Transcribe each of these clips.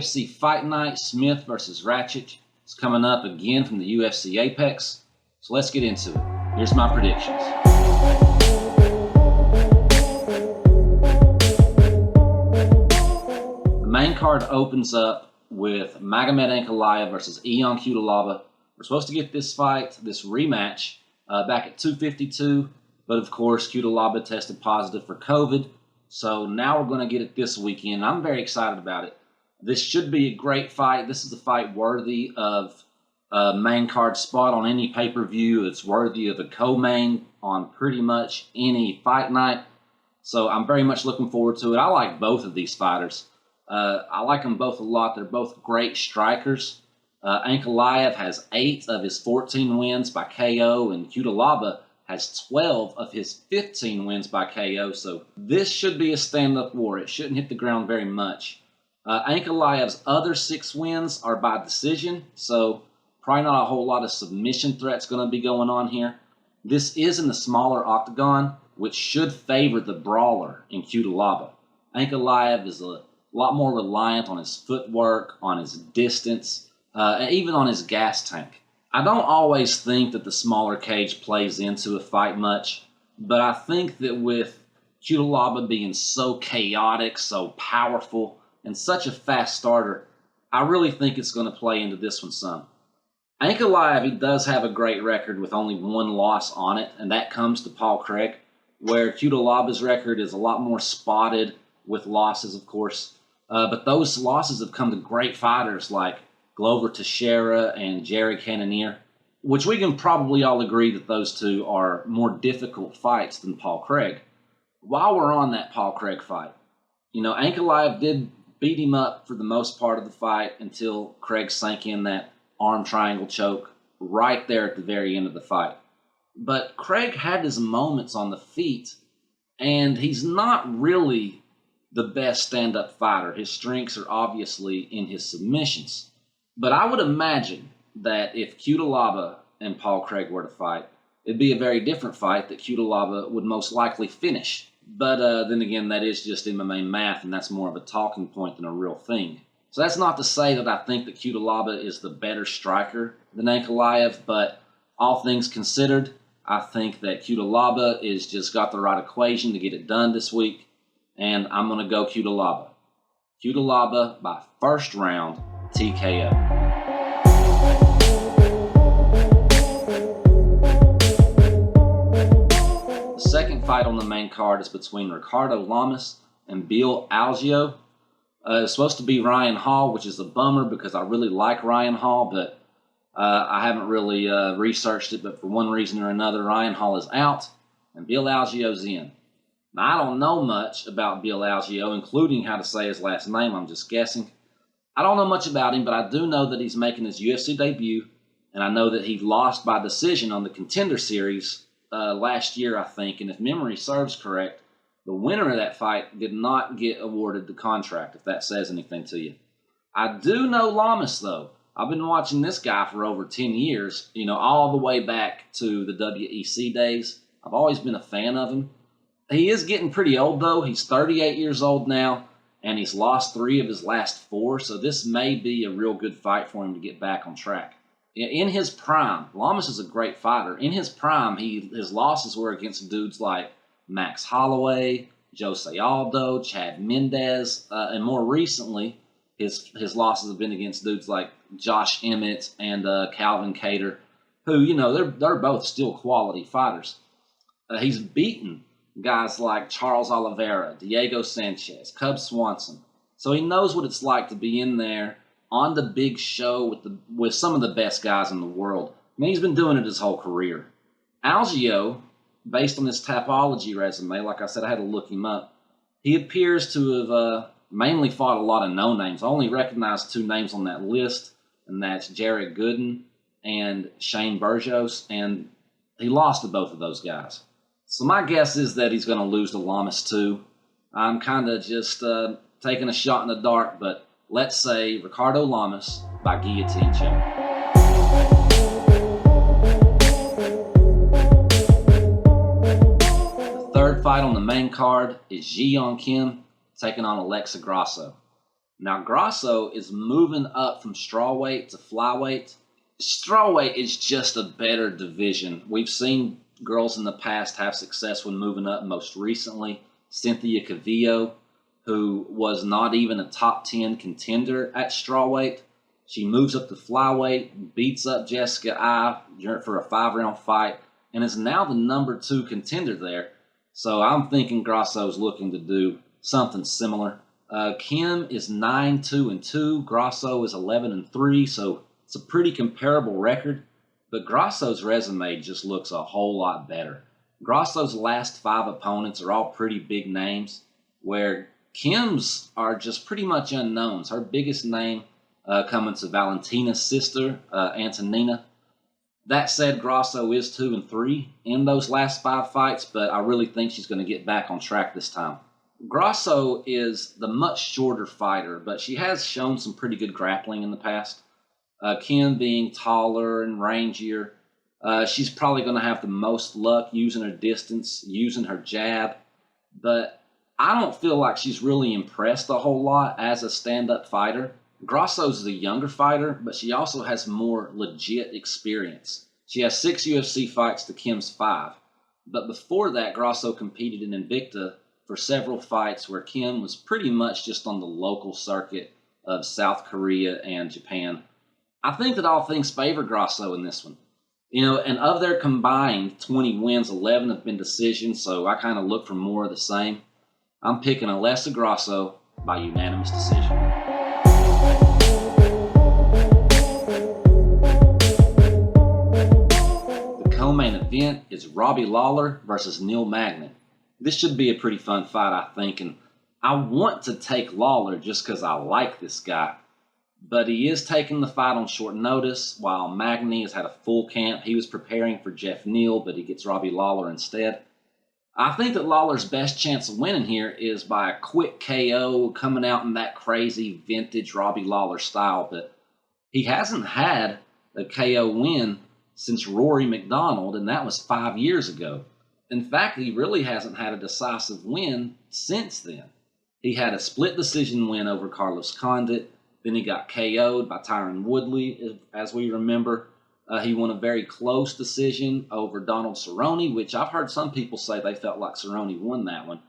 UFC Fight Night, Smith versus Rakic is coming up again from the UFC Apex. So let's get into it. Here's my predictions. The main card opens up with Magomed Ankalaev versus Hyeon Cutelaba. We're supposed to get this fight, this rematch, back at 252, but of course Cutelaba tested positive for COVID. So now we're going to get it this weekend. I'm very excited about it. This should be a great fight. This is a fight worthy of a main card spot on any pay-per-view. It's worthy of a co-main on pretty much any fight night. So I'm very much looking forward to it. I like both of these fighters. I like them both a lot. They're both great strikers. Ankalaev has 8 of his 14 wins by KO, and Cutelaba has 12 of his 15 wins by KO. So this should be a stand-up war. It shouldn't hit the ground very much. Ankalaev's other 6 wins are by decision, so probably not a whole lot of submission threats going to be going on here. This is in the smaller octagon, which should favor the brawler in Cutelaba. Ankalaev is a lot more reliant on his footwork, on his distance, and even on his gas tank. I don't always think that the smaller cage plays into a fight much, but I think that with Cutelaba being so chaotic, so powerful, and such a fast starter, I really think it's going to play into this one some. Ankalaev, he does have a great record with only 1 loss on it, and that comes to Paul Craig, where Cutelaba's record is a lot more spotted with losses, of course. But those losses have come to great fighters like Glover Teixeira and Jerry Cannonier, which we can probably all agree that those two are more difficult fights than Paul Craig. While we're on that Paul Craig fight, Ankalaev did beat him up for the most part of the fight until Craig sank in that arm triangle choke right there at the very end of the fight. But Craig had his moments on the feet, and he's not really the best stand-up fighter. His strengths are obviously in his submissions. But I would imagine that if Cutelaba and Paul Craig were to fight, it'd be a very different fight that Cutelaba would most likely finish. But then again, that is just MMA math, and that's more of a talking point than a real thing. So that's not to say that I think that Cutelaba is the better striker than Ankalaev, but all things considered, I think that Cutelaba is just got the right equation to get it done this week, and I'm going to go Cutelaba. Cutelaba by first round TKO. The second fight on the main card is between Ricardo Lamas and Bill Algeo. It's supposed to be Ryan Hall, which is a bummer because I really like Ryan Hall, but I haven't really researched it. But for one reason or another, Ryan Hall is out and Bill Algeo's in. Now, I don't know much about Bill Algeo, including how to say his last name. I'm just guessing. I don't know much about him, but I do know that he's making his UFC debut, and I know that he lost by decision on the Contender series last year, I think. And if memory serves correct, the winner of that fight did not get awarded the contract, if that says anything to you. I do know Lamas, though. I've been watching this guy for over 10 years, all the way back to the WEC days. I've always been a fan of him. He is getting pretty old, though. He's 38 years old now, and he's lost 3 of his last 4, so this may be a real good fight for him to get back on track. In his prime, Lamas is a great fighter. In his prime, his losses were against dudes like Max Holloway, Jose Aldo, Chad Mendez, and more recently, his losses have been against dudes like Josh Emmett and Calvin Kattar, who, they're both still quality fighters. He's beaten guys like Charles Oliveira, Diego Sanchez, Cub Swanson. So he knows what it's like to be in there on the big show with some of the best guys in the world. I mean, he's been doing it his whole career. Algeo, based on his Tapology resume, like I said, I had to look him up. He appears to have mainly fought a lot of no-names. I only recognize 2 names on that list, and that's Jared Gooden and Shane Burgos, and he lost to both of those guys. So my guess is that he's going to lose to Lamas too. I'm kind of just taking a shot in the dark, but let's say Ricardo Lamas by guillotine choke. The third fight on the main card is Ji Yeon Kim taking on Alexa Grosso. Now, Grosso is moving up from strawweight to flyweight. Strawweight is just a better division. We've seen girls in the past have success when moving up, most recently Cynthia Cavillo, who was not even a top 10 contender at strawweight. She moves up to flyweight, beats up Jessica I for a 5-round fight, and is now the number 2 contender there. So I'm thinking Grosso's looking to do something similar. Kim is 9-2-2. Grosso is 11-3. So it's a pretty comparable record. But Grosso's resume just looks a whole lot better. Grosso's last 5 opponents are all pretty big names, where Kim's are just pretty much unknowns. Her biggest name coming to Valentina's sister, Antonina. That said, Grosso is 2-3 in those last 5 fights, but I really think she's going to get back on track this time. Grosso is the much shorter fighter, but she has shown some pretty good grappling in the past. Kim being taller and rangier, she's probably going to have the most luck using her distance, using her jab, but I don't feel like she's really impressed a whole lot as a stand-up fighter. Grosso's a younger fighter, but she also has more legit experience. She has 6 UFC fights to Kim's 5, but before that, Grosso competed in Invicta for several fights where Kim was pretty much just on the local circuit of South Korea and Japan. I think that all things favor Grosso in this one. And of their combined 20 wins, 11 have been decisions, so I kind of look for more of the same. I'm picking Aleksandar Grosso by unanimous decision. The co-main event is Robbie Lawler versus Neil Magny. This should be a pretty fun fight, I think, and I want to take Lawler just because I like this guy. But he is taking the fight on short notice, while Magny has had a full camp. He was preparing for Jeff Neal, but he gets Robbie Lawler instead. I think that Lawler's best chance of winning here is by a quick KO coming out in that crazy vintage Robbie Lawler style, but he hasn't had a KO win since Rory McDonald, and that was 5 years ago. In fact, he really hasn't had a decisive win since then. He had a split decision win over Carlos Condit. Then he got KO'd by Tyron Woodley, as we remember. He won a very close decision over Donald Cerrone, which I've heard some people say they felt like Cerrone won that one.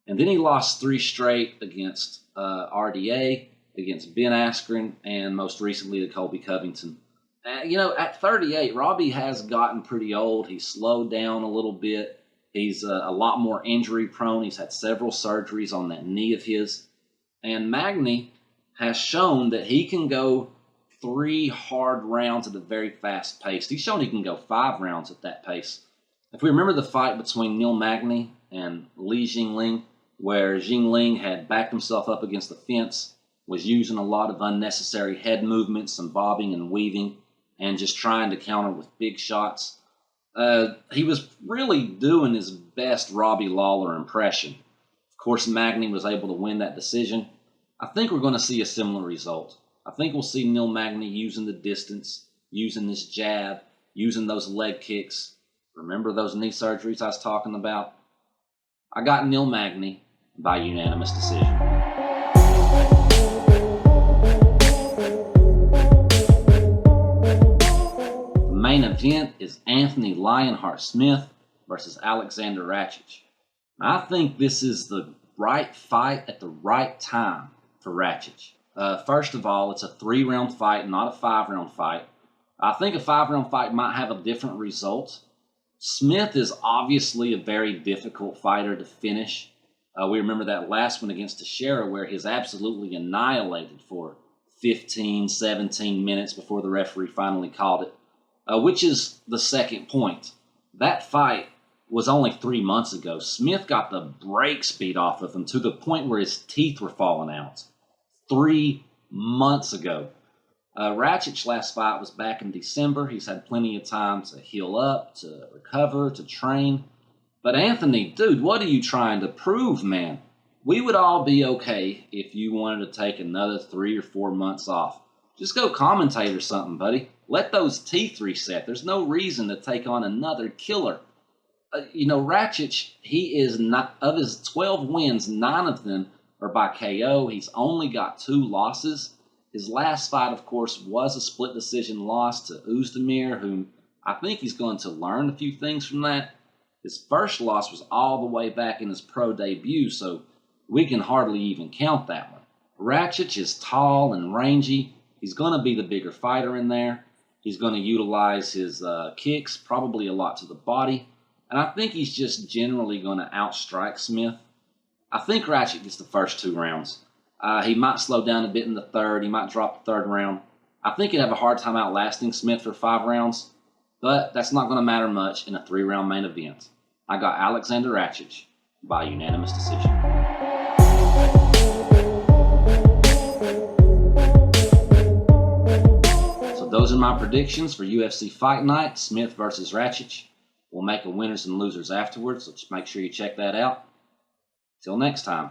And then he lost 3 straight against RDA, against Ben Askren, and most recently to Colby Covington. At 38, Robbie has gotten pretty old. He's slowed down a little bit. He's a lot more injury prone. He's had several surgeries on that knee of his. And Magny has shown that he can go 3 hard rounds at a very fast pace. He's shown he can go 5 rounds at that pace. If we remember the fight between Neil Magny and Li Jingliang, where Jingliang had backed himself up against the fence, was using a lot of unnecessary head movements, some bobbing and weaving, and just trying to counter with big shots. He was really doing his best Robbie Lawler impression. Of course, Magny was able to win that decision. I think we're going to see a similar result. I think we'll see Neil Magny using the distance, using this jab, using those leg kicks. Remember those knee surgeries I was talking about? I got Neil Magny by unanimous decision. The main event is Anthony Lionheart-Smith versus Aleksandar Rakic. I think this is the right fight at the right time for Rakic. First of all, it's a 3-round fight, not a 5-round fight. I think a 5-round fight might have a different result. Smith is obviously a very difficult fighter to finish. We remember that last one against Teixeira where he's absolutely annihilated for 15, 17 minutes before the referee finally called it, which is the second point. That fight was only 3 months ago. Smith got the brakes beat off of him to the point where his teeth were falling out. 3 months ago. Rakic's last fight was back in December. He's had plenty of time to heal up, to recover, to train. But Anthony, dude, what are you trying to prove, man? We would all be okay if you wanted to take another 3 or 4 months off. Just go commentate or something, buddy. Let those teeth reset. There's no reason to take on another killer. Rakic, he is not, of his 12 wins, 9 of them or by KO. He's only got 2 losses. His last fight, of course, was a split decision loss to Oezdemir, whom I think he's going to learn a few things from that. His first loss was all the way back in his pro debut, so we can hardly even count that one. Rakic is tall and rangy. He's going to be the bigger fighter in there. He's going to utilize his kicks, probably a lot to the body. And I think he's just generally going to outstrike Smith. I think Rakic gets the first 2 rounds. He might slow down a bit in the third. He might drop the 3rd round. I think he'd have a hard time outlasting Smith for 5 rounds. But that's not going to matter much in a 3-round main event. I got Aleksandar Rakic by unanimous decision. So those are my predictions for UFC Fight Night, Smith versus Rakic. We'll make a winners and losers afterwards, so just make sure you check that out. Till next time.